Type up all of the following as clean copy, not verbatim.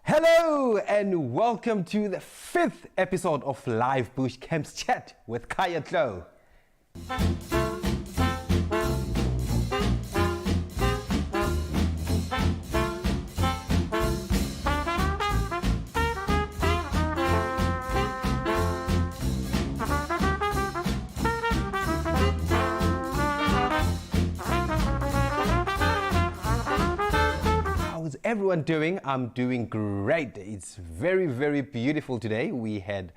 Hello and welcome to the 5th episode of Live Bush Camps Chat with Khaya Tlou. How's everyone doing? I'm doing great. It's very beautiful today. We had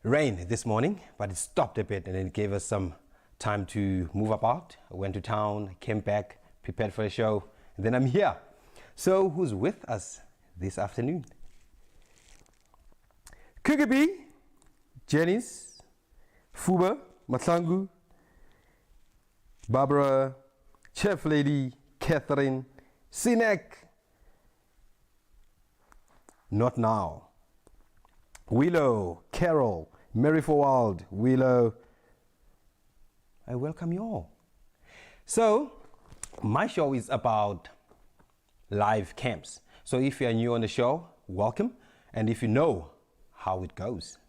rain this morning, but it stopped a bit and it gave us some time to move about. I went to town, came back, prepared for a show, and then I'm here. So who's with us this afternoon? Kugabi, Janice, Fuba, Matlangu, Barbara, Chef Lady, Catherine, Sinek, Not Now, Willow, Carol, Mary Forwald, Willow. I welcome you all. So my show is about live camps. So if you are new on the show, welcome. And if you know how it goes,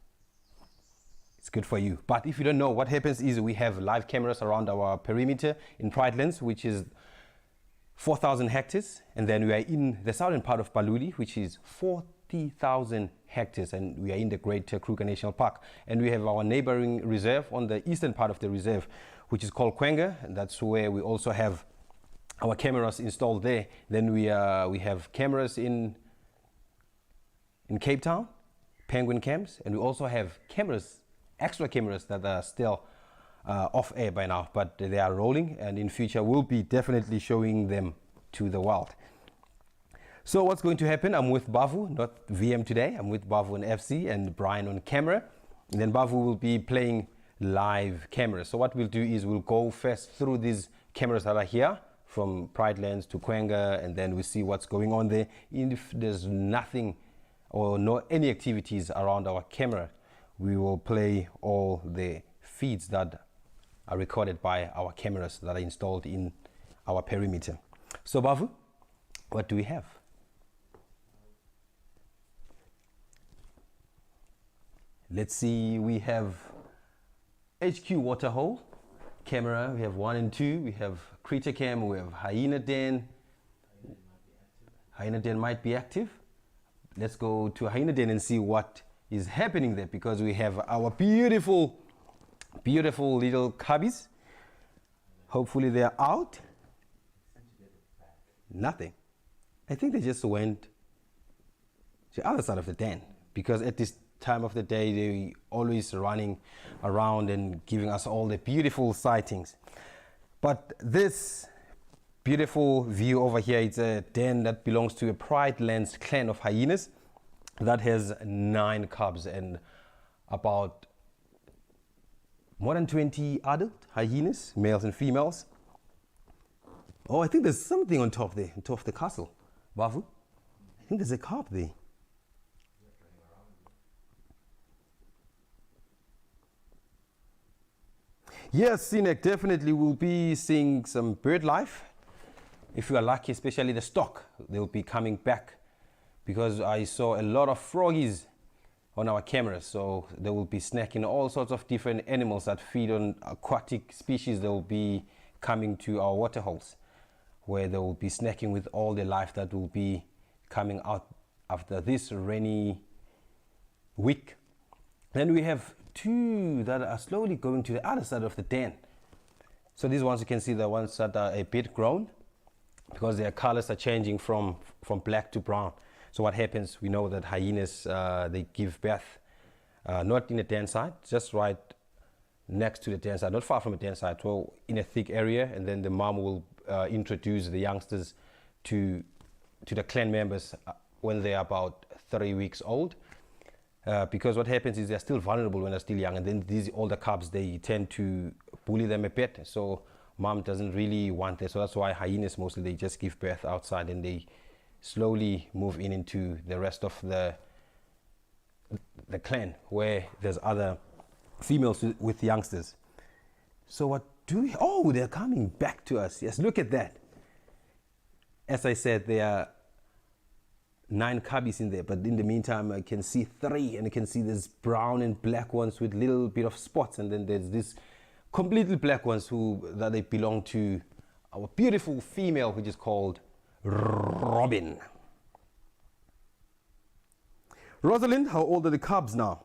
it's good for you. But if you don't know, what happens is we have live cameras around our perimeter in Pridelands, which is 4,000 hectares, and then we are in the southern part of Baluli, which is 40,000 hectares, and we are in the Great Kruger National Park. And we have our neighboring reserve on the eastern part of the reserve, which is called Kwenga, and that's where we also have our cameras installed there. Then we have cameras in Cape Town, penguin camps, and we also have cameras, extra cameras that are still off air by now, but they are rolling, and in future we'll be definitely showing them to the world. So what's going to happen? I'm with Bavu, not VM today. I'm with Bavu on FC and Brian on camera, and then Bavu will be playing live cameras. So what we'll do is we'll go first through these cameras that are here from Pridelands to Kwenga, and then we see what's going on there. And if there's nothing or any activities around our camera, we will play all the feeds that are recorded by our cameras that are installed in our perimeter. So Bavu, what do we have? Let's see, we have HQ waterhole camera, we have 1 and 2, we have creature cam, we have hyena den. Hyena den might be active. Let's go to hyena den and see what is happening there, because we have our beautiful little cubbies. Hopefully they're out. Nothing. I think they just went to the other side of the den, because at this time of the day they're always running around and giving us all the beautiful sightings. But this beautiful view over here, it's a den that belongs to a Pridelands clan of hyenas that has 9 cubs and about more than 20 adult hyenas, males and females. Oh, I think there's something on top there, on top of the castle. Bavu, I think there's a carp there. Yes, Sinek, definitely we'll be seeing some bird life. If you are lucky, especially the stock, they'll be coming back, because I saw a lot of froggies on our cameras, so they will be snacking all sorts of different animals that feed on aquatic species. They will be coming to our waterholes, where they will be snacking with all the life that will be coming out after this rainy week. Then we have 2 that are slowly going to the other side of the den. So these ones, you can see the ones that are a bit grown, because their colors are changing from black to brown. So what happens, we know that hyenas, they give birth not in the den side, just right next to the den side, not far from the den side, so in a thick area, and then the mom will introduce the youngsters to the clan members when they are about 3 weeks old. Because what happens is they're still vulnerable when they're still young, and then these older cubs, they tend to bully them a bit, so mom doesn't really want that. So that's why hyenas mostly, they just give birth outside and they slowly move into the rest of the clan, where there's other females with youngsters. So what do we, oh, they're coming back to us. Yes, look at that. As I said, they are 9 cubbies in there, but in the meantime I can see 3, and I can see there's brown and black ones with little bit of spots, and then there's this completely black ones that they belong to our beautiful female, which is called Robin. Rosalind, how old are the cubs now?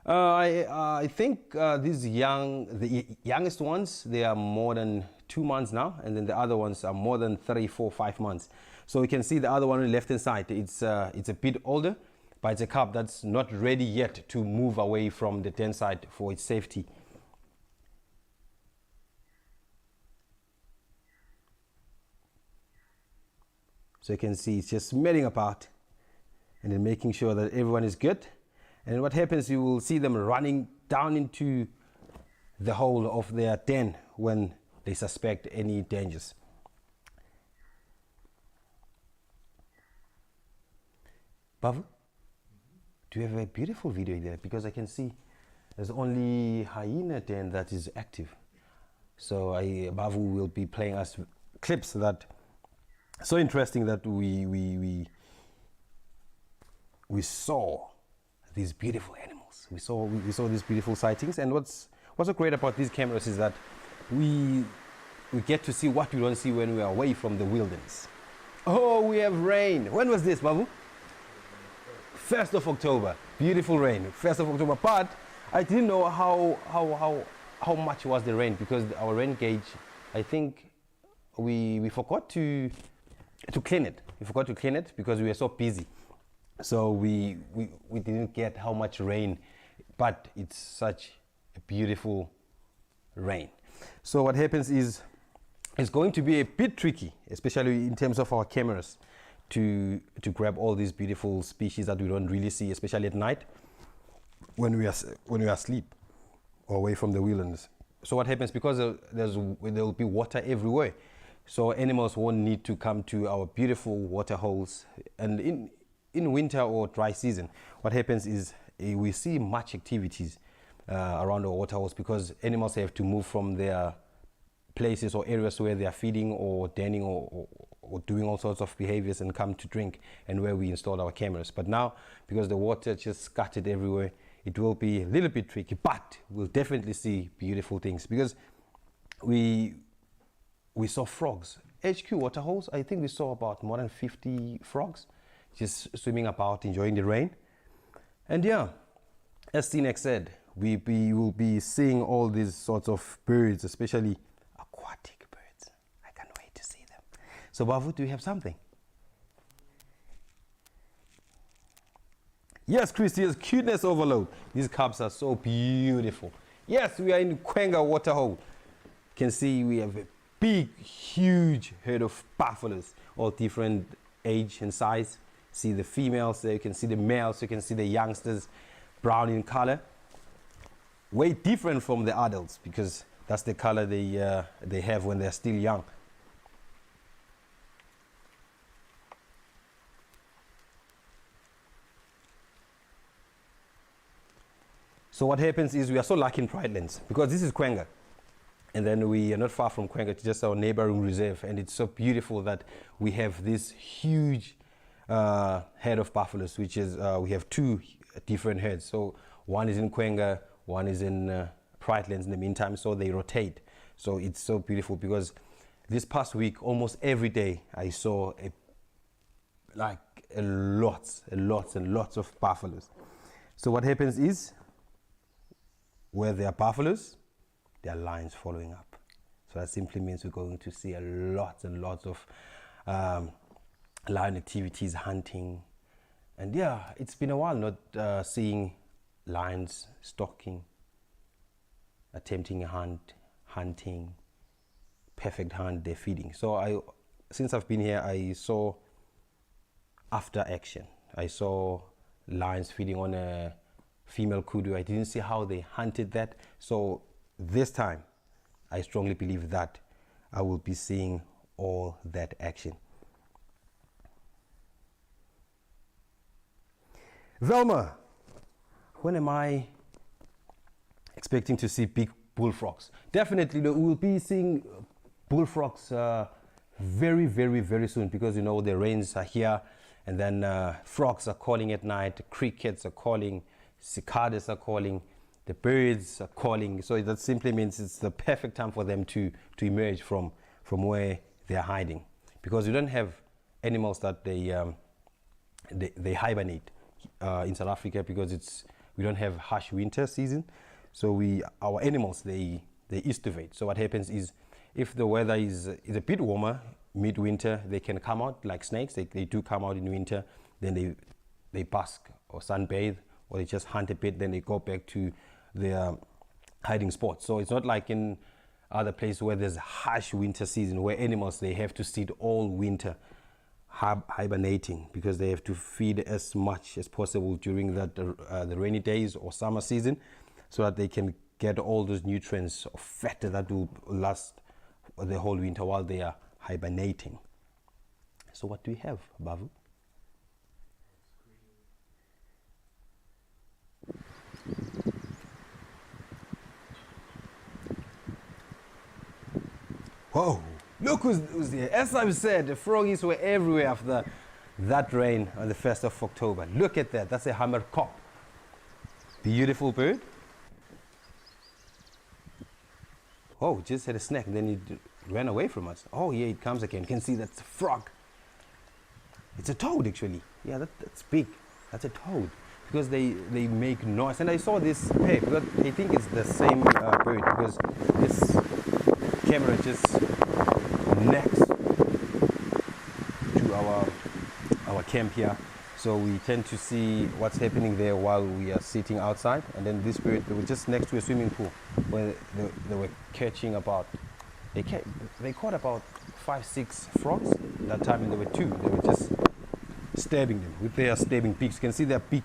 I think the youngest ones, they are more than 2 months now, and then the other ones are more than 3, 4, 5 months. So you can see the other one on the left hand side. It's a bit older, but it's a cub that's not ready yet to move away from the den side for its safety. So you can see it's just smelling apart and then making sure that everyone is good. And what happens, you will see them running down into the hole of their den when they suspect any dangers. Bavu, do you have a beautiful video there? Because I can see there's only Hyena den that is active. So Bavu will be playing us clips that so interesting that we saw these beautiful animals. We saw these beautiful sightings, and what's so great about these cameras is that we get to see what we don't see when we are away from the wilderness. Oh, we have rain. When was this, Babu? 1st of October. Beautiful rain. 1st of October. But I didn't know how much was the rain, because our rain gauge, I think we forgot to clean it. We forgot to clean it because we were so busy. So we didn't get how much rain, but it's such a beautiful rain. So what happens is it's going to be a bit tricky, especially in terms of our cameras, to grab all these beautiful species that we don't really see, especially at night when we are asleep or away from the wilderness. So what happens, because there will be water everywhere, so animals won't need to come to our beautiful water holes. And in winter or dry season, what happens is we see much activities around our water holes, because animals have to move from their places or areas where they are feeding or denning or doing all sorts of behaviors and come to drink, and where we installed our cameras. But now, because the water just scattered everywhere, it will be a little bit tricky, but we'll definitely see beautiful things, because we saw frogs. HQ water holes, I think we saw about more than 50 frogs just swimming about, enjoying the rain. And yeah, as Tinex said, we will be seeing all these sorts of birds, especially aquatic birds. I can't wait to see them. So Bavu, do you have something? Yes, Christy, yes, cuteness overload. These cubs are so beautiful. Yes, we are in Khaya waterhole. You can see we have a big, huge herd of buffaloes, all different age and size. See the females there, you can see the males, you can see the youngsters, brown in color. Way different from the adults, because that's the color they have when they're still young. So what happens is we are so lucky in Pridelands, because this is Khaya, and then we are not far from Khaya, it's just our neighboring reserve, and it's so beautiful that we have this huge herd of buffaloes, which is we have 2 different herds. So one is in Khaya, one is in Pridelands in the meantime, so they rotate. So it's so beautiful, because this past week almost every day I saw lots and lots of buffaloes. So what happens is, where there are buffaloes, there are lions following up. So that simply means we're going to see a lot and lots of lion activities, hunting. And yeah, it's been a while not seeing lions stalking, attempting a hunt, hunting, perfect hunt, they're feeding. So since I've been here, I saw after action. I saw lions feeding on a female kudu. I didn't see how they hunted that. So this time, I strongly believe that I will be seeing all that action. Velma, when am I expecting to see big bullfrogs? Definitely, we will be seeing bullfrogs very, very, very soon, because the rains are here, And then frogs are calling at night, crickets are calling, cicadas are calling, the birds are calling. So that simply means it's the perfect time for them to emerge from where they're hiding. Because we don't have animals that they hibernate in South Africa, because we don't have harsh winter season. So our animals, they estivate. So what happens is, if the weather is a bit warmer, midwinter, they can come out like snakes. They do come out in winter. Then they bask or sunbathe, or they just hunt a bit. Then they go back to their hiding spots. So it's not like in other places where there's harsh winter season, where animals, they have to sit all winter hibernating, because they have to feed as much as possible during the rainy days or summer season, so that they can get all those nutrients of fat that will last the whole winter while they are hibernating. So what do we have, Bavu? Whoa, look who's there. As I've said, the froggies were everywhere after that rain on the 1st of October. Look at that, that's a hammerkop. Beautiful bird. Oh, just had a snack, and then it ran away from us. Oh yeah, it comes again. You can see that's a frog. It's a toad, actually. Yeah, that's big. That's a toad, because they make noise. And I saw this pair, because I think it's the same bird, because this camera just next to our camp here. So we tend to see what's happening there while we are sitting outside. And then this bird, they were just next to a swimming pool, where they were catching about, they caught about 5-6 frogs that time, and there were 2. They were just stabbing them with their stabbing beaks. You can see their beak.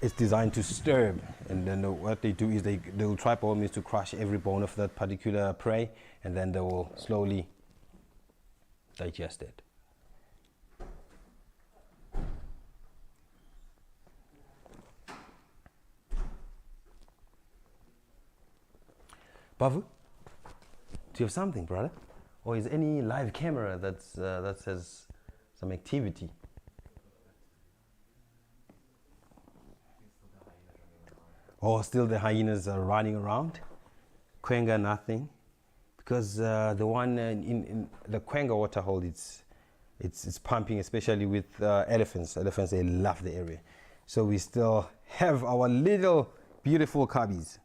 It's designed to stab, and then what they do is they will try by all means to crush every bone of that particular prey, and then they will slowly digest it. Bavu, do you have something, brother? Or is any live camera that says some activity? Oh, still the hyenas are running around. Quenga, nothing. Because the one in the Quenga waterhole, it's pumping, especially with elephants. Elephants, they love the area. So we still have our little beautiful cubbies.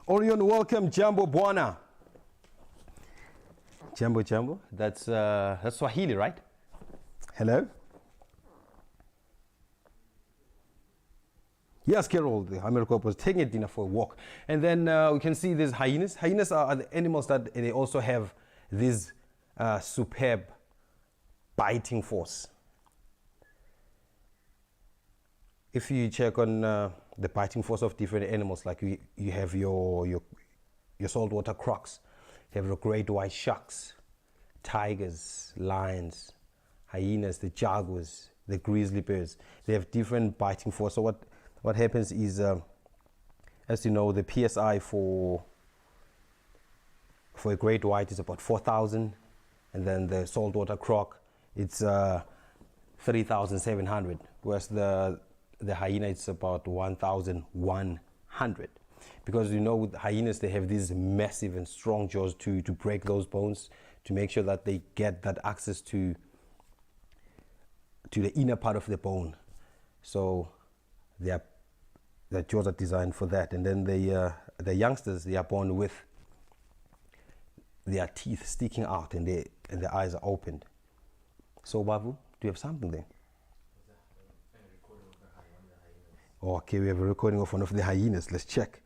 Orion, welcome, Jambo Bwana. Jambo, that's Swahili, right? Hello? Yes, Carol, the hammerkop was taking it dinner for a walk. And then we can see these hyenas. Hyenas are the animals that they also have this superb biting force. If you check on the biting force of different animals, like you have your saltwater crocs, you have your great white sharks, tigers, lions, hyenas, the jaguars, the grizzly bears. They have different biting force. So what happens is, as you know, the PSI for a great white is about 4,000, and then the saltwater croc, it's 3,700, whereas the hyena, it's about 1,100. Because you know, with hyenas, they have these massive and strong jaws to break those bones, to make sure that they get that access to the inner part of the bone. So their jaws are designed for that. And then the youngsters, they are born with their teeth sticking out, and their eyes are opened. So Babu, do you have something there? Okay, we have a recording of one of the hyenas. Let's check.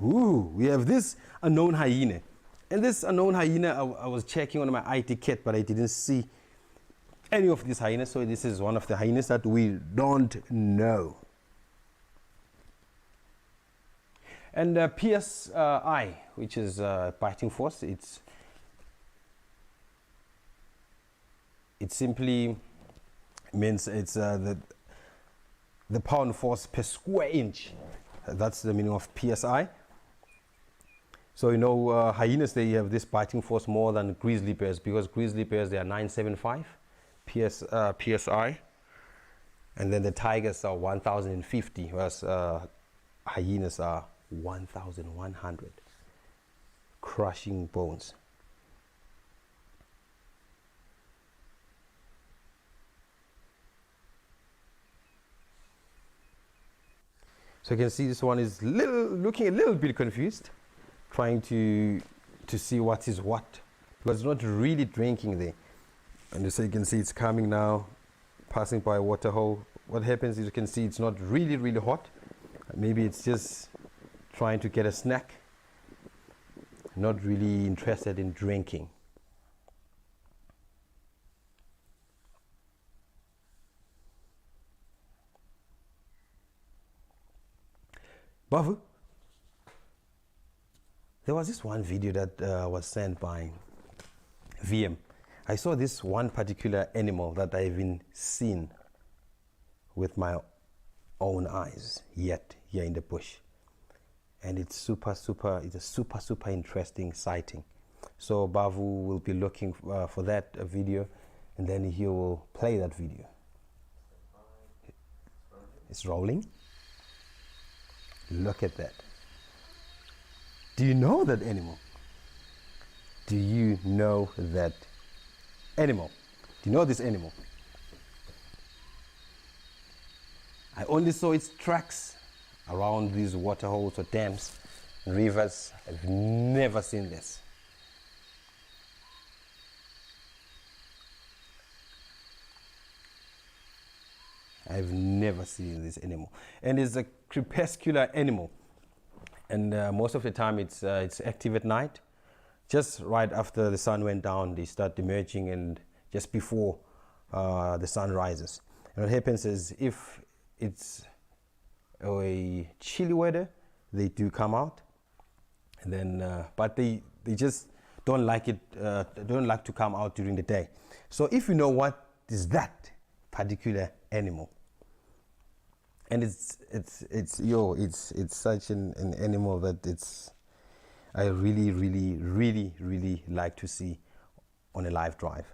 Ooh, we have this unknown hyena. And this unknown hyena, I was checking on my ID kit, but I didn't see any of these hyenas. So this is one of the hyenas that we don't know. And PSI, which is biting force, it simply means it's the pound force per square inch. That's the meaning of PSI. So you know, hyenas, they have this biting force more than grizzly bears, because grizzly bears, they are 975 psi, and then the tigers are 1050, whereas hyenas are 1100, crushing bones. So you can see this one is looking a little bit confused, trying to see what is what, because it's not really drinking there. And so you can see it's coming now, passing by a waterhole. What happens is you can see it's not really hot. Maybe it's just trying to get a snack, not really interested in drinking. Bavu, there was this one video that was sent by VM. I saw this one particular animal that I haven't seen with my own eyes yet here in the bush. And it's it's a super interesting sighting. So Bavu will be looking for that video, and then he will play that video. It's rolling. Look at that. Do you know that animal? Do you know that animal? Do you know this animal? I only saw its tracks around these waterholes or dams, rivers. I've never seen this. I've never seen this animal, and it's a crepuscular animal, and most of the time it's active at night. Just right after the sun went down, they start emerging, and just before the sun rises. And what happens is, if it's a chilly weather, they do come out, and then but they just don't like it. Don't like to come out during the day. So if you know what is that particular animal, and it's such an animal that I really like to see on a live drive.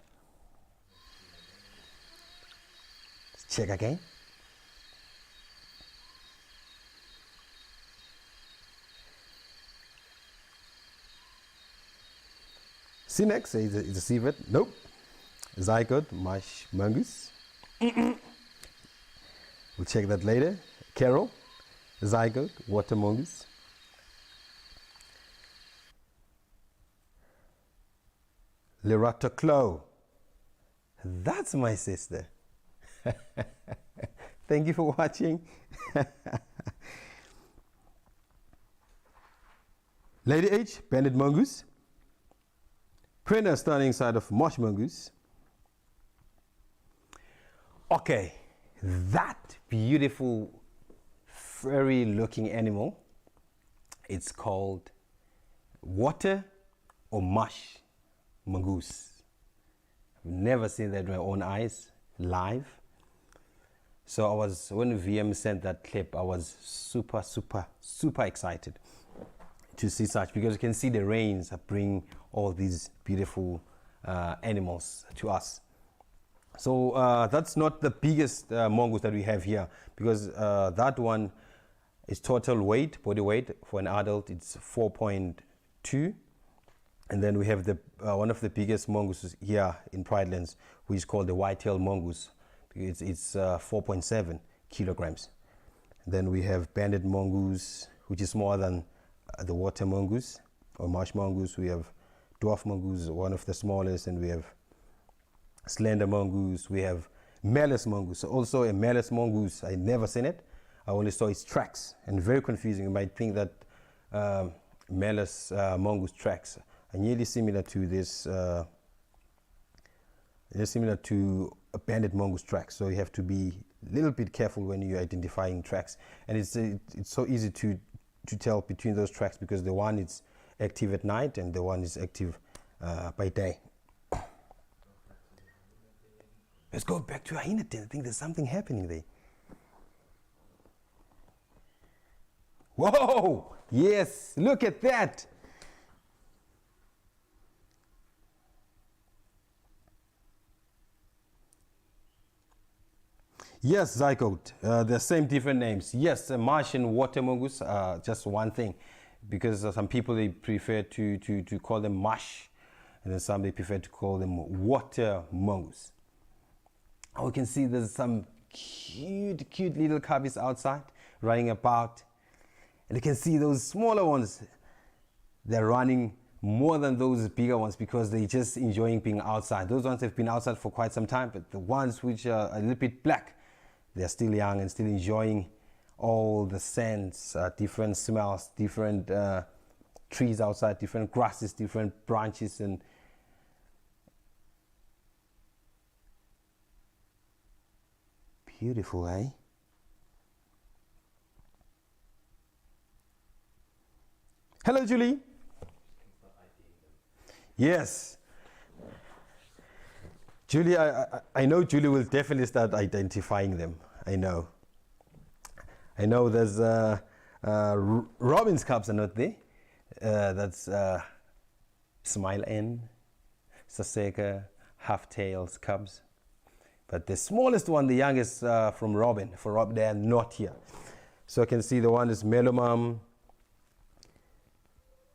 Let's check again. Synex is a civet. Nope. Zygote, marsh mongoose. We'll check that later. Carol, zygote, water mongoose. Tlou. That's my sister. Thank you for watching. Lady H, banded mongoose. Prina standing inside of marsh mongoose. Okay, that beautiful furry looking animal, it's called water or marsh mongoose. I've never seen that with my own eyes live. So when VM sent that clip, I was super excited to see such, because you can see the rains bring all these beautiful animals to us. So that's not the biggest mongoose that we have here, because that one is total weight, body weight for an adult, it's 4.2. And then we have the one of the biggest mongooses here in Pridelands, which is called the white-tailed mongoose. It's 4.7 kilograms. And then we have banded mongoose, which is more than the water mongoose or marsh mongoose. We have dwarf mongoose, one of the smallest, and we have slender mongoose. We have malus mongoose, also a malus mongoose. I never seen it. I only saw its tracks, and very confusing. You might think that malus mongoose tracks are nearly similar to this, similar to a banded mongoose tracks. So you have to be a little bit careful when you're identifying tracks, and it's so easy to tell between those tracks, because the one is active at night and the one is active by day. Let's go back to Hyena. I think there's something happening there. Whoa! Yes, look at that. Yes, zygote. The same different names. Yes, a marsh and water mongoose. Just one thing, because some people they prefer to call them marsh, and then some they prefer to call them water mongoose. We can see there's some cute little cubbies outside running about, and you can see those smaller ones. They're running more than those bigger ones because they're just enjoying being outside. Those ones have been outside for quite some time, but the ones which are a little bit black, they're still young and still enjoying all the scents, different smells, different trees outside, different grasses, different branches, and beautiful, eh? Hello, Julie. Yes. Julie, I know Julie will definitely start identifying them. I know there's Robin's cubs are not there. That's Smile N, Saseka, Half-Tails cubs. But the smallest one, the youngest from Robin, they are not here. So I can see the one is Melomam,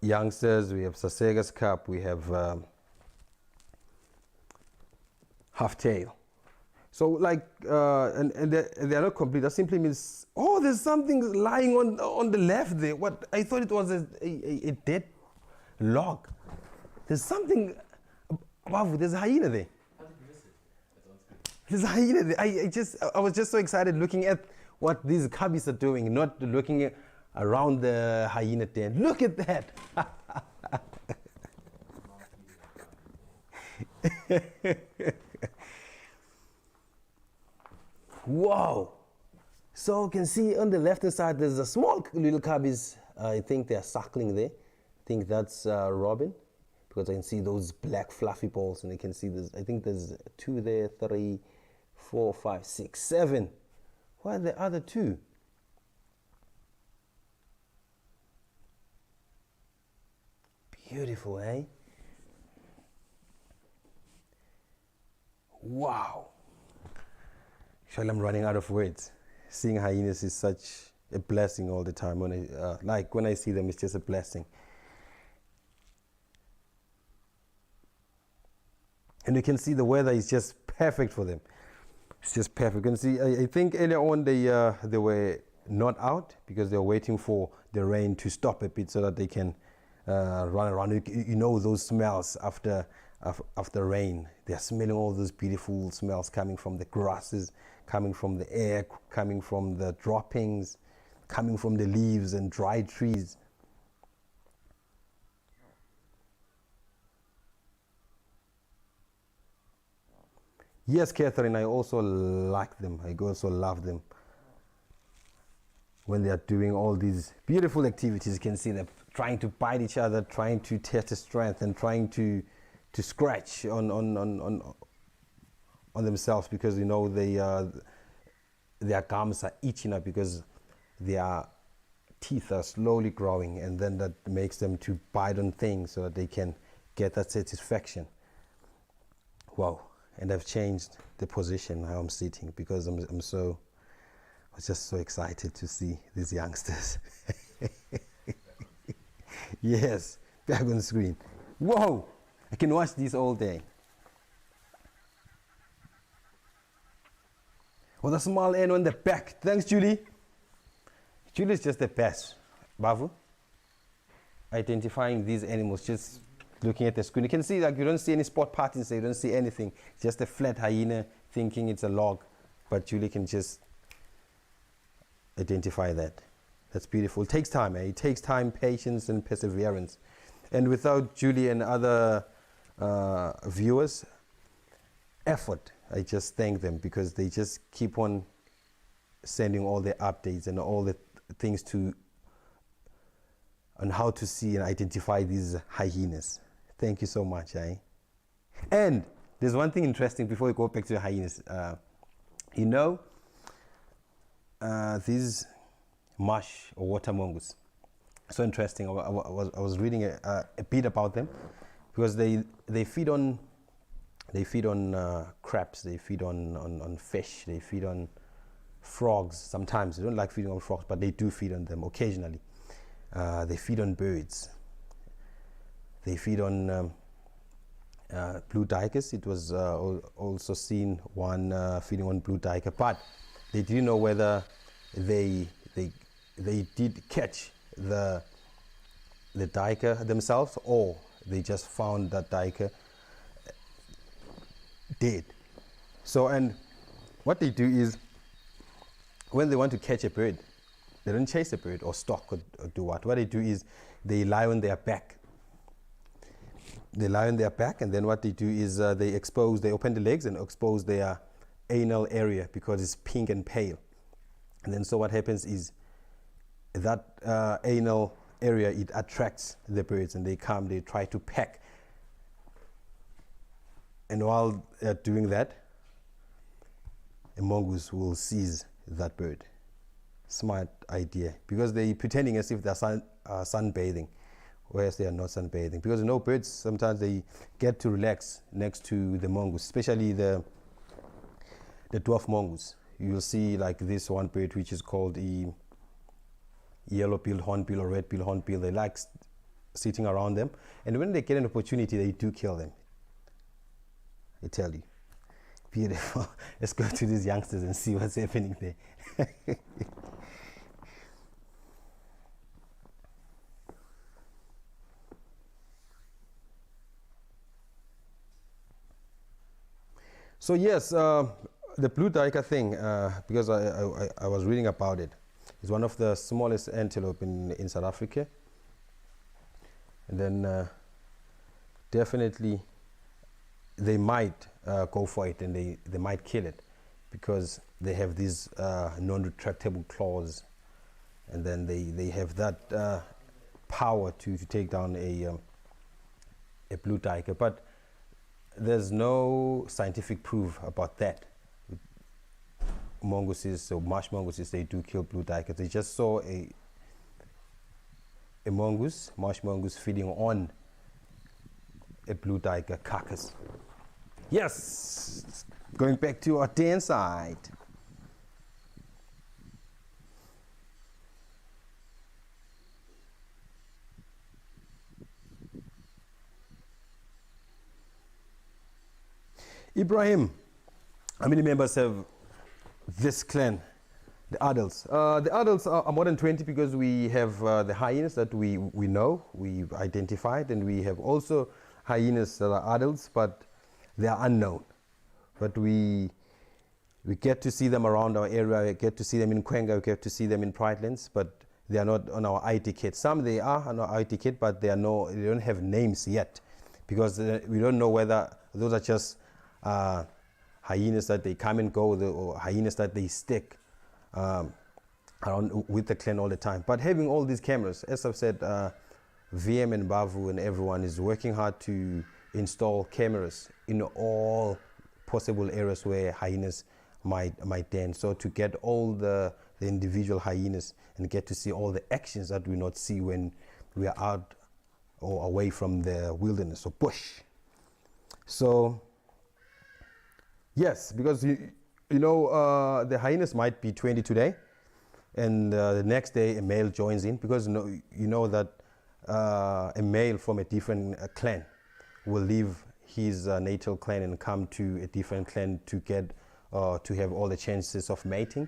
youngsters, we have Sasega's cub, we have Half-Tail. So like, and they are not complete. That simply means, oh, there's something lying on the left there. What? I thought it was a dead log. There's something, wow, there's a hyena there. How did you miss it? There's a hyena there. I was just so excited looking at what these cubbies are doing, not looking around the hyena den. Look at that. Wow. So you can see on the left side there's a small little cubbies. I think they're suckling there. I think that's Robin, because I can see those black fluffy balls, and you can see there's, I think there's 2 there, 3, 4, 5, 6, 7. Where are the other 2? Beautiful, eh? Wow. Actually, I'm running out of words. Seeing hyenas is such a blessing all the time. When I see them, it's just a blessing. And you can see the weather is just perfect for them. It's just perfect. You can see, I think earlier on they were not out because they were waiting for the rain to stop a bit so that they can run around. You know those smells after rain. They're smelling all those beautiful smells coming from the grasses, coming from the air, coming from the droppings, coming from the leaves and dry trees. Yes, Catherine, I also like them. I also love them. When they are doing all these beautiful activities, you can see them trying to bite each other, trying to test the strength, and trying to scratch on themselves, because you know their gums are itching up because their teeth are slowly growing, and then that makes them to bite on things so that they can get that satisfaction. Wow. And I've changed the position how I'm sitting because I was just so excited to see these youngsters. Yes, back on the screen. Whoa, I can watch this all day. Oh, the small end on the back. Thanks, Julie. Julie's just the best. Bavu, identifying these animals, just looking at the screen. You can see that you don't see any spot patterns, you don't see anything. Just a flat hyena thinking it's a log. But Julie can just identify that. That's beautiful. It takes time, eh? It takes time, patience, and perseverance. And without Julie and other viewers, effort, I just thank them because they just keep on sending all the updates and all the things on how to see and identify these hyenas. Thank you so much, eh? And there's one thing interesting before we go back to the hyenas. You know, these marsh or water mongoose, so interesting. I was reading a bit about them because they feed on crabs, they feed on fish, they feed on frogs sometimes. They don't like feeding on frogs, but they do feed on them occasionally. They feed on birds. They feed on blue duikers. It was also seen one feeding on blue duiker, but they didn't know whether they did catch the duiker themselves, or they just found that duiker dead. So, and what they do is, when they want to catch a bird, they don't chase a bird or stalk or do what. What they do is they lie on their back. They lie on their back, and then what they do is they open the legs and expose their anal area because it's pink and pale. And then so what happens is that anal area, it attracts the birds, and they come, they try to peck. And while they're doing that, a mongoose will seize that bird. Smart idea, because they're pretending as if they're sunbathing, whereas they are not sunbathing. Because birds, sometimes they get to relax next to the mongoose, especially the dwarf mongoose. You'll see like this one bird which is called the yellow-billed hornbill or red-billed hornbill. They like sitting around them, and when they get an opportunity, they do kill them. I tell you. Beautiful. Let's go to these youngsters and see what's happening there. So yes, the blue duiker thing, because I was reading about it, is one of the smallest antelope in South Africa. And then definitely they might go for it, and they might kill it, because they have these non-retractable claws, and then they have that power to take down a blue duiker. But there's no scientific proof about that. Mongooses, so marsh mongooses, they do kill blue duikers. They just saw a marsh mongoose feeding on a blue duiker carcass. Yes, going back to our day inside. Ibrahim, how many members have this clan, the adults? The adults are more than 20, because we have the hyenas that we know, we've identified, and we have also hyenas that are adults, but they are unknown. But we get to see them around our area. We get to see them in Khaya, we get to see them in Pridelands, but they are not on our ID kit. Some they are on our ID kit, but they don't have names yet, because we don't know whether those are just hyenas that they come and go, or hyenas that they stick around with the clan all the time. But having all these cameras, as I've said, VM and Bavu and everyone is working hard to install cameras in all possible areas where hyenas might den. So to get all the individual hyenas and get to see all the actions that we not see when we are out or away from the wilderness or bush. So yes, because the hyenas might be 20 today, and the next day a male joins in, because you know that a male from a different clan will leave his natal clan and come to a different clan to get to have all the chances of mating.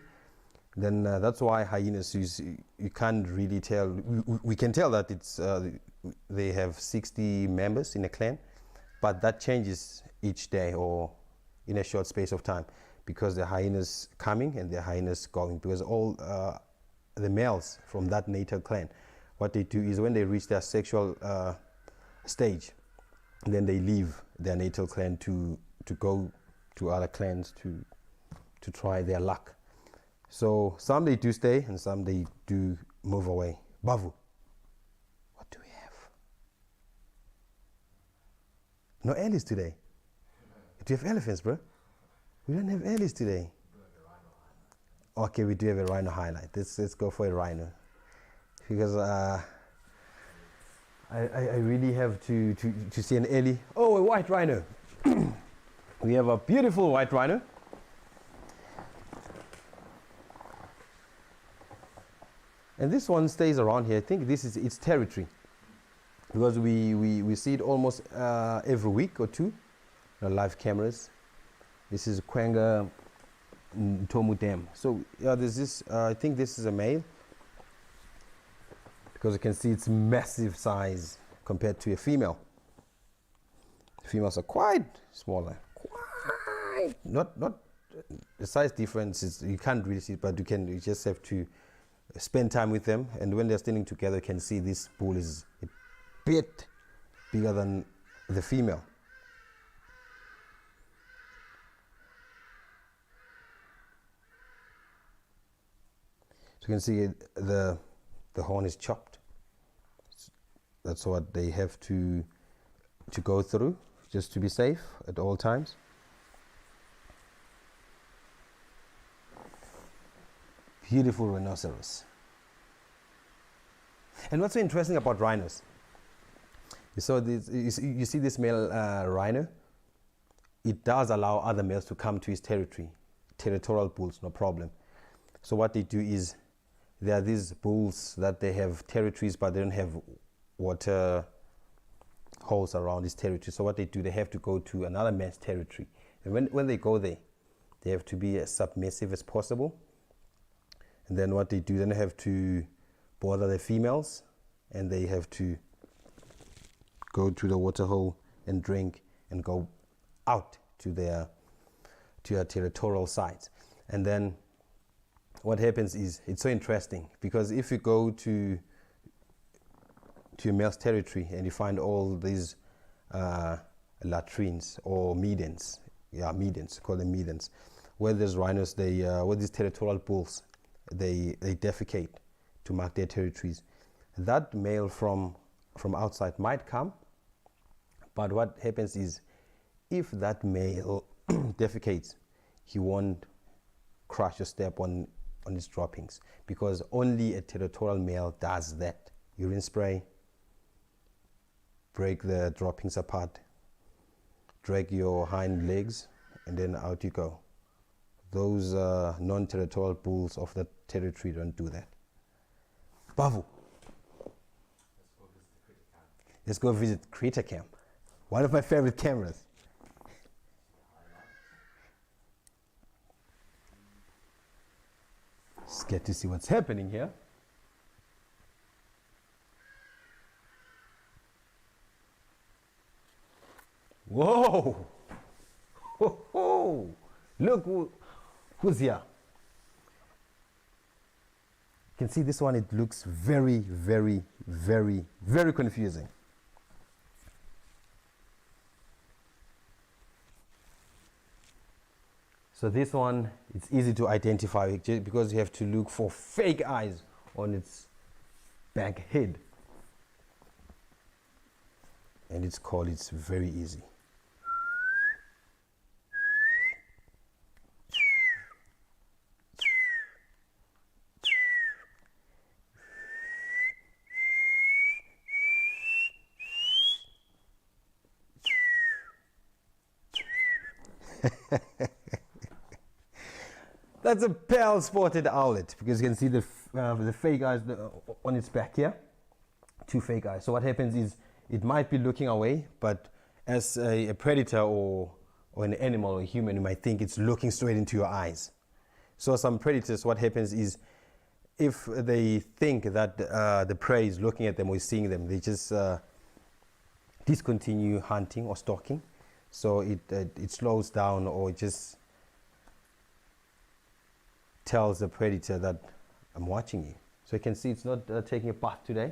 Then that's why hyenas, you can't really tell. We can tell that they have 60 members in a clan, but that changes each day or in a short space of time, because the hyenas coming and the hyenas going, because all the males from that natal clan, what they do is when they reach their sexual stage, then they leave their natal clan to go to other clans to try their luck. So some they do stay and some they do move away. Bavu, what do we have? No ellies today. Do you have elephants, bro? We don't have ellies today. Okay, we do have a rhino highlight. Let's go for a rhino, because I really have to see an ellie. Oh, a white rhino. We have a beautiful white rhino. And this one stays around here. I think this is its territory, because we see it almost every week or two on live cameras. This is Khaya Tlou Dam. So yeah, there's this, I think this is a male, because you can see its massive size compared to a female. Females are quite smaller, quite not the size difference is, you can't really see it, but you just have to spend time with them, and when they're standing together you can see this bull is a bit bigger than the female. So you can see the horn is chopped. That's what they have to go through, just to be safe at all times. Beautiful rhinoceros. And what's so interesting about rhinos? You see this male rhino. It does allow other males to come to his territory. Territorial bulls, no problem. So what they do is, there are these bulls that they have territories, but they don't have water holes around this territory. So what they do, they have to go to another man's territory. And when they go there, they have to be as submissive as possible. And then what they do, then they have to bother the females, and they have to go to the waterhole and drink and go out to their territorial sites. And then what happens is, it's so interesting, because if you go to a male's territory and you find all these latrines or medians, call them medians, where there's rhinos, where these territorial bulls, they defecate to mark their territories. That male from outside might come, but what happens is, if that male defecates, he won't crush or step on his droppings, because only a territorial male does that. Urine spray, break the droppings apart, drag your hind legs, and then out you go. Those non-territorial bulls of the territory don't do that. Bavu. Let's go visit Critter Camp. One of my favorite cameras. Let's get to see what's happening here. Whoa! Ho, ho. Look who's here. You can see this one, it looks very, very, very, very confusing. So this one, it's easy to identify because you have to look for fake eyes on its back head. And it's very easy. That's a pale spotted owlet, because you can see the fake eyes on its back here. Two fake eyes. So what happens is, it might be looking away, but as a predator or an animal or a human, you might think it's looking straight into your eyes. So some predators, what happens is, if they think that the prey is looking at them or is seeing them, they just discontinue hunting or stalking. So it slows down, or it just tells the predator that I'm watching you. So you can see it's not taking a bath today.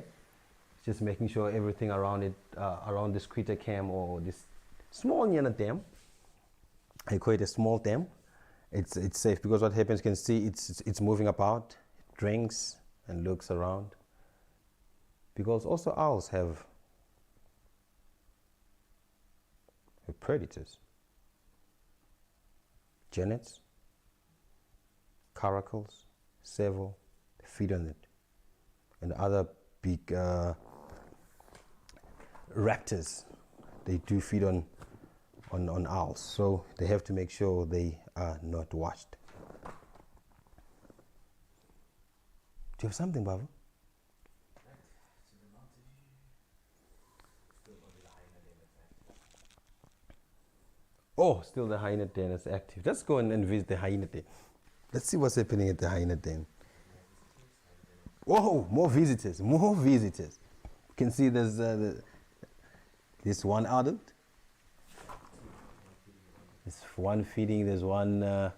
It's just making sure everything around it, around this critter cam or this small Hyena dam, I call it a small dam, it's safe, because what happens, you can see it's moving about, it drinks and looks around. Because also owls have predators. Genets, caracals, serval, feed on it, and other big raptors, they do feed on owls, so they have to make sure they are not watched. Do you have something, Babu? Oh, still the hyena den is active. Let's go and visit the hyena den. Let's see what's happening at the hyena den. Whoa, more visitors, more visitors. You can see there's this one adult. There's one feeding, there's one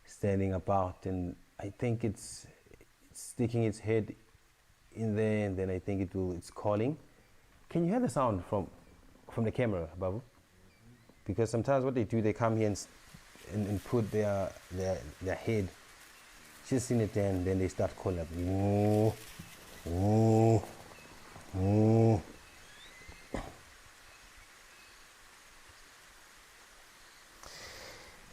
standing about, and I think it's sticking its head in there, and then I think it's calling. Can you hear the sound from the camera, Babu? Because sometimes what they do, they come here and put their head just in it, and then they start calling up. Ooh, ooh, ooh.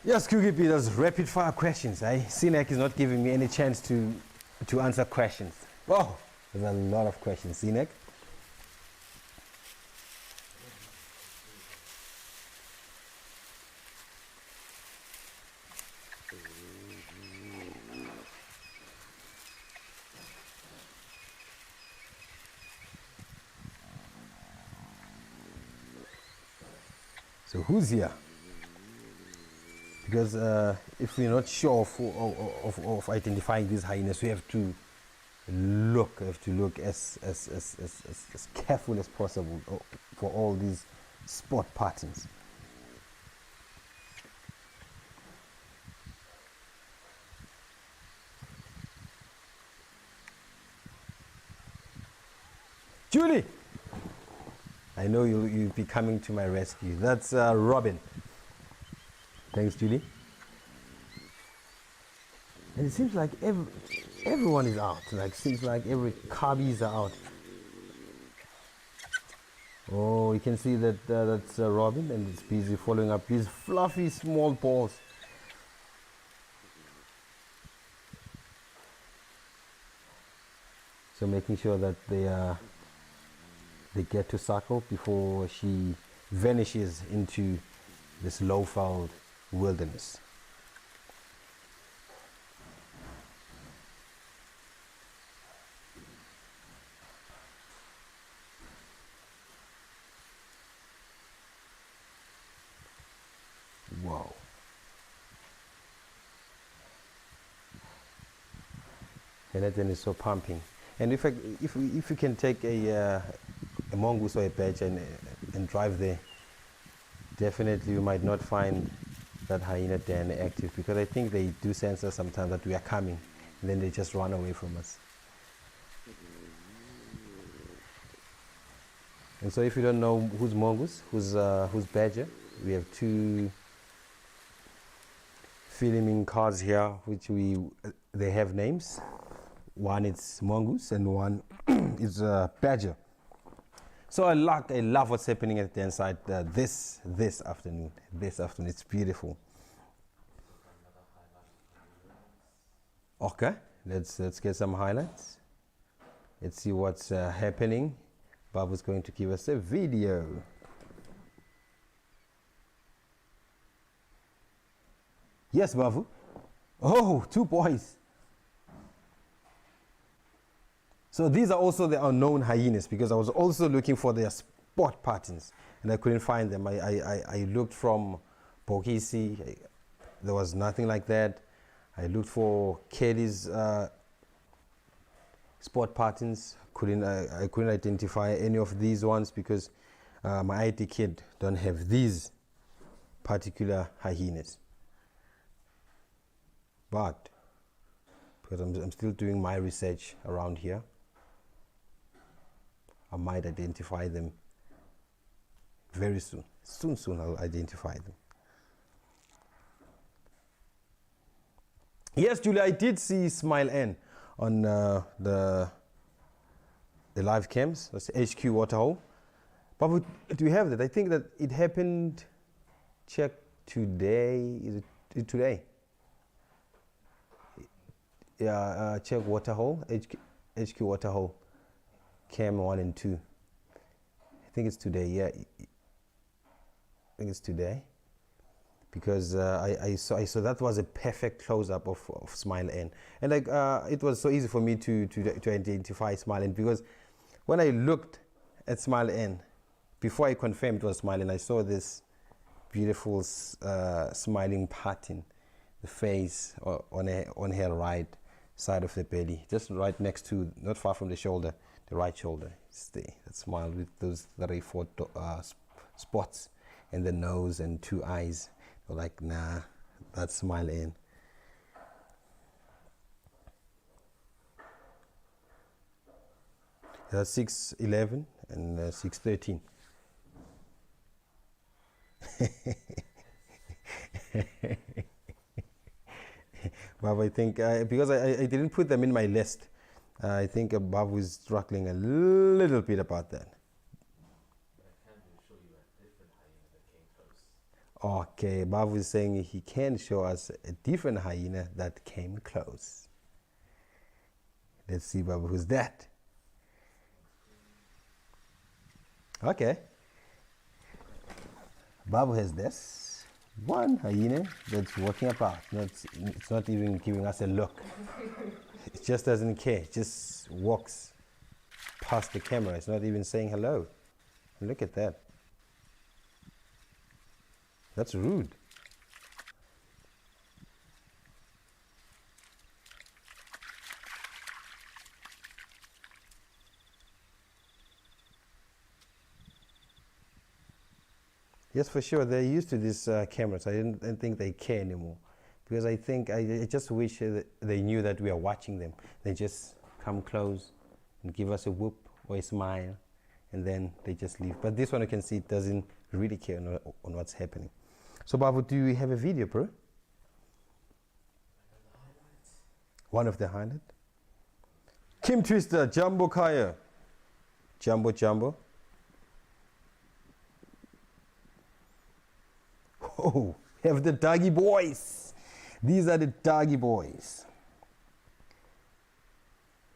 Yes, Cookie Peter's rapid fire questions. Sinek is not giving me any chance to answer questions. Oh, there's a lot of questions, Sinek. So who's here? Because if we're not sure of identifying these hyenas, we have to look as careful as possible for all these spot patterns. Julie! I know you'll be coming to my rescue. That's Robin. Thanks, Julie. And it seems like everyone is out. Like, seems like every cubbies are out. Oh, you can see that that's Robin, and it's busy following up these fluffy small balls. So making sure that they get to suckle before she vanishes into this low-fouled wilderness. Wow. And that then is so pumping. And if you can take a mongoose or a badger and drive there, definitely you might not find that hyena den active, because I think they do sense us sometimes that we are coming, and then they just run away from us. And so if you don't know who's mongoose, who's badger, we have two filming cards here, which they have names. One is mongoose and one is badger. So I love what's happening at the inside this afternoon. This afternoon, it's beautiful. Okay, let's get some highlights. Let's see what's happening. Babu's going to give us a video. Yes, Babu. Oh, two boys. So these are also the unknown hyenas, because I was also looking for their spot patterns and I couldn't find them. I looked from Bokisi, there was nothing like that. I looked for Kelly's spot patterns. I couldn't identify any of these ones because my ID kit don't have these particular hyenas. But because I'm still doing my research around here, I might identify them very soon. Soon I'll identify them. Yes, Julia, I did see Smile N on the live cams. That's HQ Waterhole. But do you have that? I think that it happened, check today. Is it today? Yeah, check Waterhole, HQ Waterhole. Cam 1 and 2. I think it's today. Yeah, I think it's today, because I saw that was a perfect close-up of Smile N, and like it was so easy for me to identify Smile N, because when I looked at Smile N before I confirmed it was Smile N, I saw this beautiful smiling pattern, the face on her right side of the belly, just right next to, not far from the shoulder, the right shoulder. It's that smile with those 3-4 spots, and the nose and 2 eyes. You're like, nah, that smile in. That's 6'11" and 6'13". But I think because I didn't put them in my list, I think Babu is struggling a little bit about that. I can show you a different hyena that came close. Okay, Babu is saying he can show us a different hyena that came close. Let's see, Babu, who's that? Okay. Babu has this one hyena that's walking about. It's not even giving us a look. It just doesn't care. It just walks past the camera. It's not even saying hello. Look at that. That's rude. Yes, for sure. They're used to these cameras. I didn't think they care anymore. Because I think, I just wish they knew that we are watching them. They just come close and give us a whoop or a smile, and then they just leave. But this one, you can see, it doesn't really care on what's happening. So, Babu, do you have a video, bro? One of the highlights. Kim Twister, Jumbo Khaya. Jumbo. Oh, have the doggy boys. These are the doggy boys.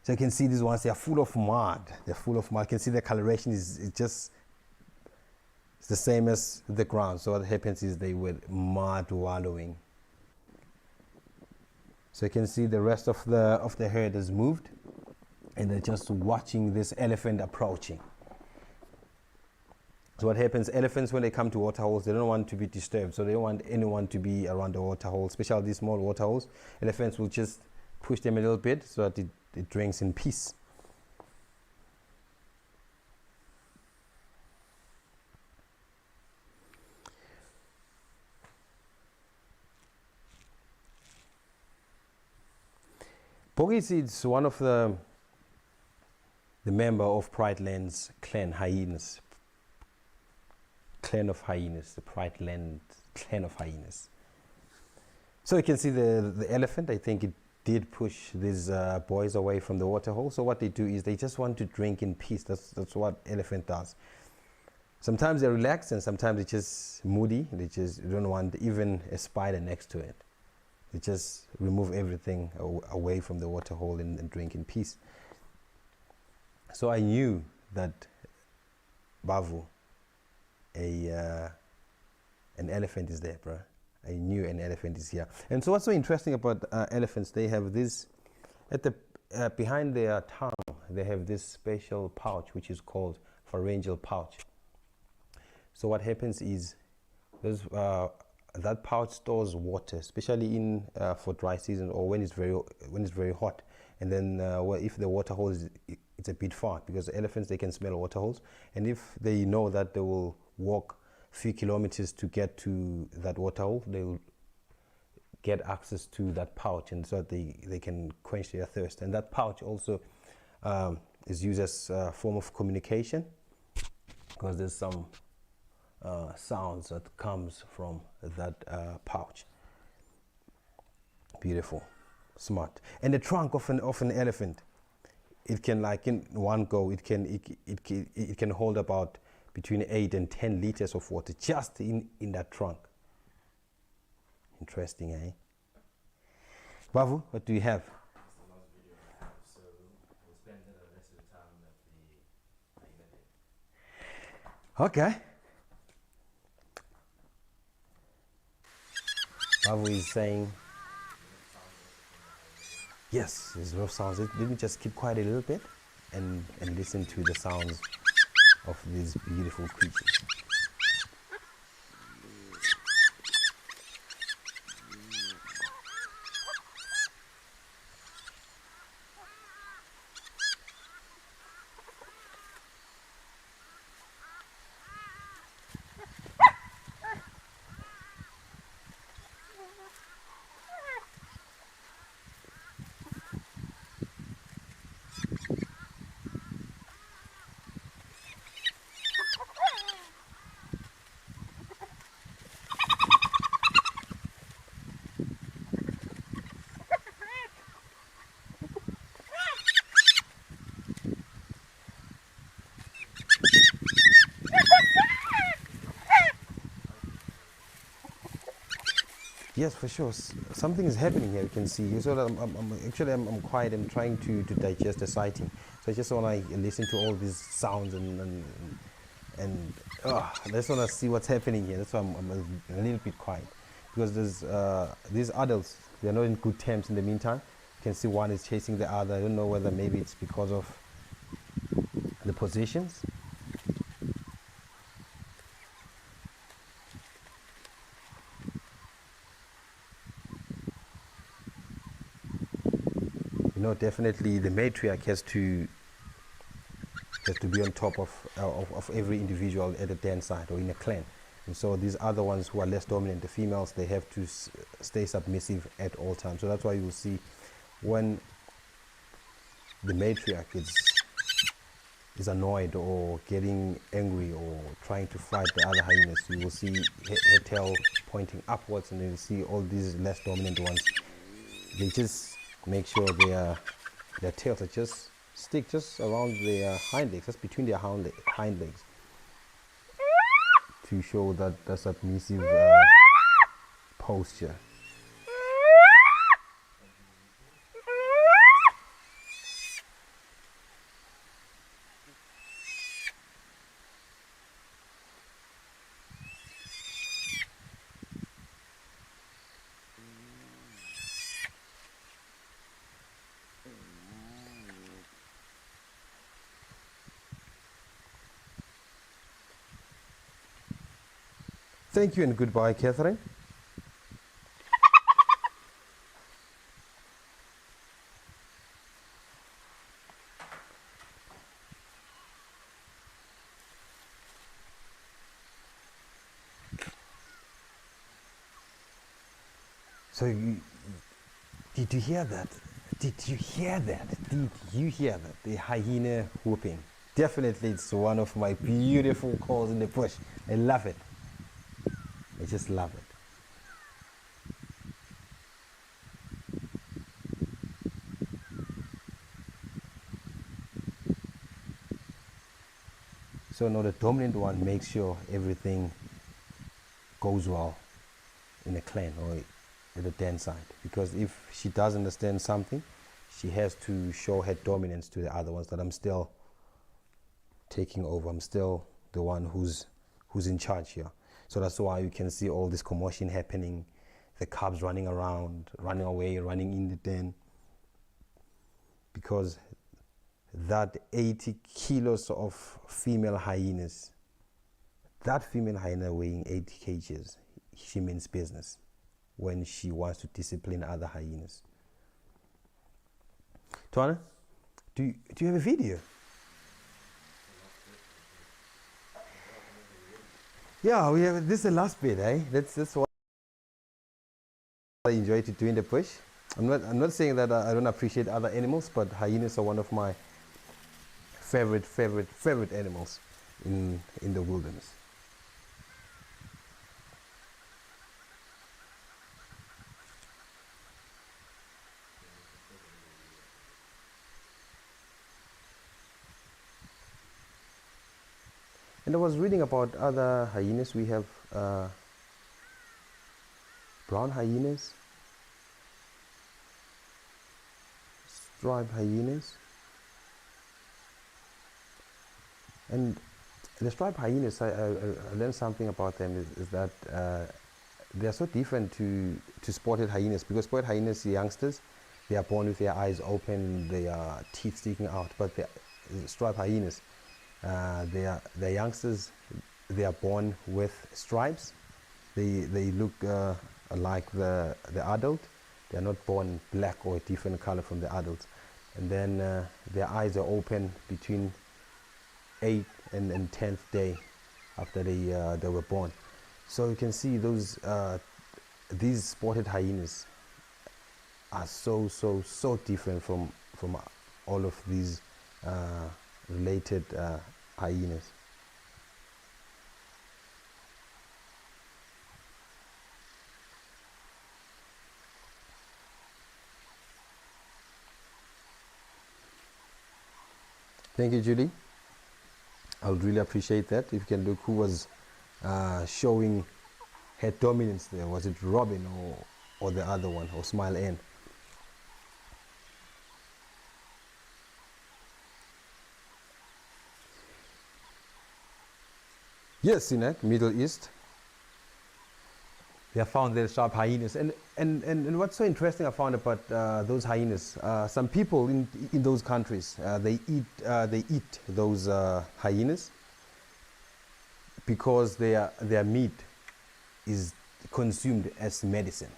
So you can see these ones, they are full of mud. They're full of mud. You can see the coloration is it's the same as the ground. So what happens is they were mud wallowing. So you can see the rest of the herd has moved, and they're just watching this elephant approaching. So what happens, elephants, when they come to waterholes, they don't want to be disturbed. So they don't want anyone to be around the waterhole, especially these small waterholes. Elephants will just push them a little bit so that it drinks in peace. Bogis is one of the member of Pride Land's clan hyenas. Clan of hyenas, the Pride Land clan of hyenas. So you can see the elephant, I think it did push these boys away from the waterhole. So what they do is they just want to drink in peace. That's what elephant does. Sometimes they relax and sometimes they're just moody. They just don't want even a spider next to it. They just remove everything away from the waterhole and drink in peace. So I knew that Bavu, an elephant is there, bro. I knew an elephant is here. And so what's so interesting about elephants, they have this, at the behind their tongue, they have this special pouch which is called pharyngeal pouch. So what happens is that pouch stores water, especially in for dry season or when it's very hot. And then if the water hole it's a bit far, because the elephants, they can smell water holes, and if they know that they will walk a few kilometers to get to that water hole, they will get access to that pouch, and so they can quench their thirst. And that pouch also is used as a form of communication, because there's some sounds that comes from that pouch. Beautiful, smart. And the trunk of an elephant, it can, like in one go, it can hold about between 8 and 10 liters of water just in that trunk. Interesting, eh? Bavu, what do you have? It's the last video I have, so we'll spend the rest of the time at the hyena. Okay. Bavu is saying, yes, there's rough sounds. Let me just keep quiet a little bit and listen to the sounds of these beautiful creatures. Yes, for sure. Something is happening here. You can see. So I'm quiet. I'm trying to digest the sighting. So I just want to listen to all these sounds and I just want to see what's happening here. That's why I'm a little bit quiet, because there's these adults. They're not in good terms in the meantime. You can see one is chasing the other. I don't know whether maybe it's because of the positions. You know, definitely the matriarch has to be on top of every individual at a den site or in a clan. And so these other ones who are less dominant, the females, they have to stay submissive at all times. So that's why you will see when the matriarch is annoyed or getting angry or trying to fight the other hyenas, you will see her tail pointing upwards, and then you see all these less dominant ones. They just make sure their tails are just stick just around their hind legs, just between their hind legs, to show that the submissive posture. Thank you and goodbye, Catherine. So did you hear that? Did you hear that? Did you hear that? The hyena whooping. Definitely it's one of my beautiful calls in the bush. I love it. I just love it. So now the dominant one makes sure everything goes well in a clan or at a den site, because if she does understand something, she has to show her dominance to the other ones, that I'm still taking over, I'm still the one who's in charge here. So that's why you can see all this commotion happening, the cubs running around, running away, running in the den, because that 80 kilos of female hyenas, that female hyena weighing 80 kgs, she means business when she wants to discipline other hyenas. Twana, do you have a video? Yeah, we have. This is the last bit, eh? That's what I enjoy to do in the bush. I'm not saying that I don't appreciate other animals, but hyenas are one of my favorite animals in the wilderness. And I was reading about other hyenas. We have brown hyenas, striped hyenas, and the striped hyenas, I learned something about them is that they are so different to spotted hyenas, because spotted hyenas, the youngsters, they are born with their eyes open, their teeth sticking out, but the striped hyenas, the youngsters, they are born with stripes. They look like the adult. They are not born black or a different color from the adults. And then their eyes are open between 8th and 10th day after they were born. So you can see these spotted hyenas are so different from all of these related hyenas. Thank you, Julie. I would really appreciate that. If you can look who was showing her dominance there. Was it Robin or the other one, or smile in. Yes, in Middle East, they have found their sharp hyenas, and what's so interesting I found about those hyenas. Some people in those countries they eat those hyenas because their meat is consumed as medicine.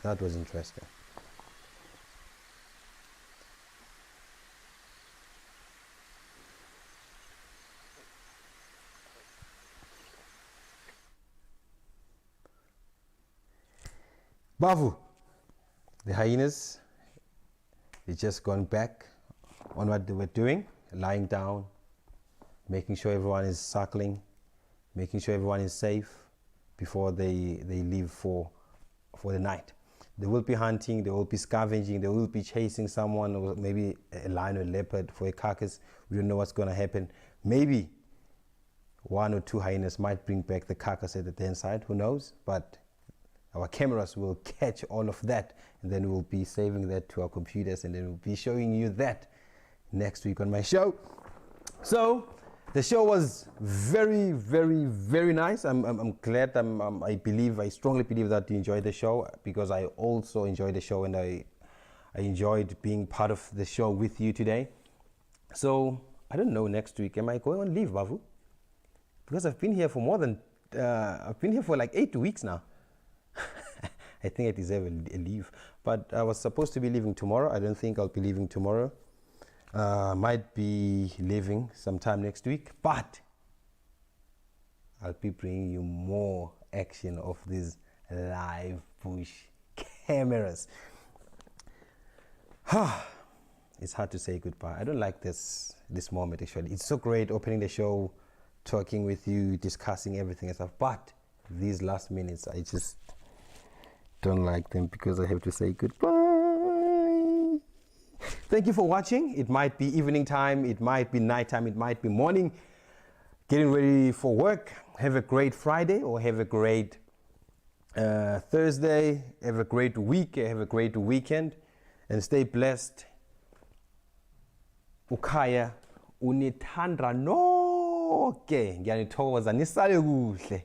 That was interesting. Bavu, the hyenas, they just gone back on what they were doing, lying down, making sure everyone is suckling, making sure everyone is safe before they leave for the night. They will be hunting, they will be scavenging, they will be chasing someone, or maybe a lion or leopard for a carcass. We don't know what's going to happen. Maybe one or two hyenas might bring back the carcass at the den side, who knows? But our cameras will catch all of that, and then we'll be saving that to our computers, and then we'll be showing you that next week on my show. So the show was very, very, very nice. I'm glad. I strongly believe that you enjoyed the show, because I also enjoyed the show, and I enjoyed being part of the show with you today. So I don't know, next week, am I going on leave, Bavu? Because I've been here for I've been here for like 8 weeks now. I think I deserve a leave, but I was supposed to be leaving tomorrow. I don't think I'll be leaving tomorrow. Might be leaving sometime next week, but I'll be bringing you more action of these live bush cameras. It's hard to say goodbye. I don't like this moment, actually. It's so great opening the show, talking with you, discussing everything and stuff, but these last minutes, I just don't like them, because I have to say goodbye. Thank you for watching. It might be evening time, it might be nighttime, it might be morning, getting ready for work. Have a great Friday, or have a great Thursday. Have a great week, have a great weekend, and stay blessed. Khaya unithanda nonke, ngiyanithokoza, nisale kuhle.